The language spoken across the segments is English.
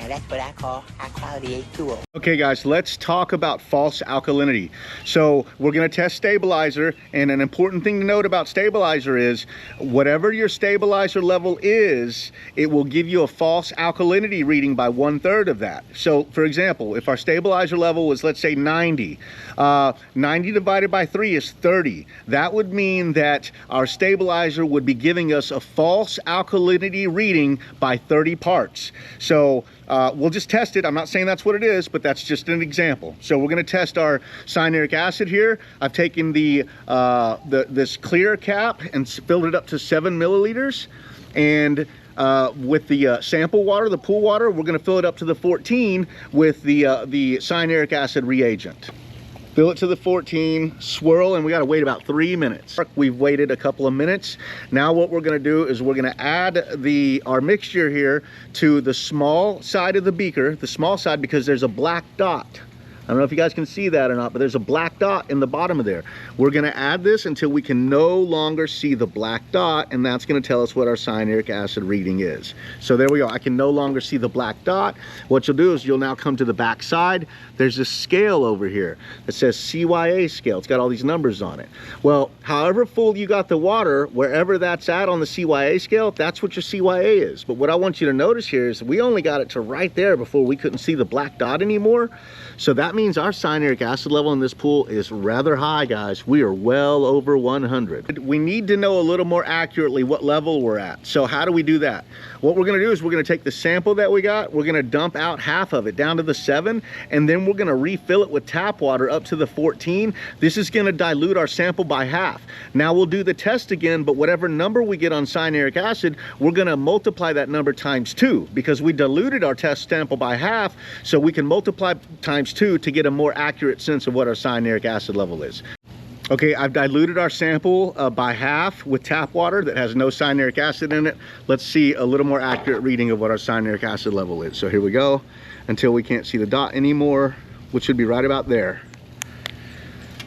and that's what I call high quality H2O. Okay guys, let's talk about false alkalinity. So we're going to test stabilizer, and an important thing to note about stabilizer is whatever your stabilizer level is, it will give you a false alkalinity reading by 1/3 of that. So for example, if our stabilizer level was, let's say 90, 90 divided by 3 is 30. That would mean that our stabilizer would be giving us a false alkalinity reading by 30 parts. So we'll just test it. I'm not saying that's what it is, but that's just an example. So we're going to test our cyanuric acid here. I've taken this clear cap and filled it up to 7 milliliters, and with the sample water, the pool water, we're going to fill it up to the 14 with the cyanuric acid reagent. Fill it to the 14, swirl, and we got to wait about 3 minutes. We've waited a couple of minutes. Now what we're going to do is we're going to add our mixture here to the small side of the beaker, the small side, because there's a black dot. I don't know if you guys can see that or not, but there's a black dot in the bottom of there. We're going to add this until we can no longer see the black dot, and that's going to tell us what our cyanuric acid reading is. So there we go. I can no longer see the black dot. What you'll do is you'll now come to the back side. There's this scale over here that says CYA scale. It's got all these numbers on it. Well, however full you got the water, wherever that's at on the CYA scale, that's what your CYA is. But what I want you to notice here is we only got it to right there before we couldn't see the black dot anymore. So that means our cyanuric acid level in this pool is rather high, guys. We are well over 100. We need to know a little more accurately what level we're at. So how do we do that? What we're going to do is we're going to take the sample that we got, we're going to dump out half of it down to the 7, and then we're going to refill it with tap water up to the 14. This is going to dilute our sample by half. Now we'll do the test again, but whatever number we get on cyanuric acid, we're going to multiply that number times 2, because we diluted our test sample by half, so we can multiply times 2 to get a more accurate sense of what our cyanuric acid level is. Okay, I've diluted our sample by half with tap water that has no cyanuric acid in it. Let's see a little more accurate reading of what our cyanuric acid level is. So here we go, until we can't see the dot anymore, which should be right about there.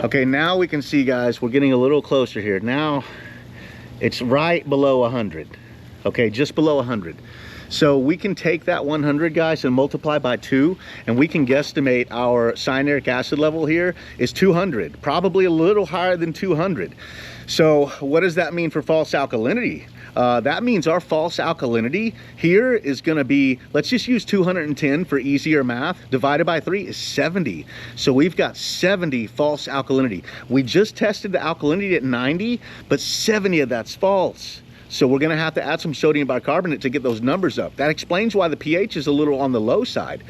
Okay, now we can see, guys, we're getting a little closer here. Now it's right below 100. Okay, just below 100. So we can take that 100, guys, and multiply by 2, and we can guesstimate our cyanuric acid level here is 200, probably a little higher than 200. So what does that mean for false alkalinity? That means our false alkalinity here is going to be, let's just use 210 for easier math, divided by 3 is 70. So we've got 70 false alkalinity. We just tested the alkalinity at 90, but 70 of that's false. So we're going to have to add some sodium bicarbonate to get those numbers up. That explains why the pH is a little on the low side.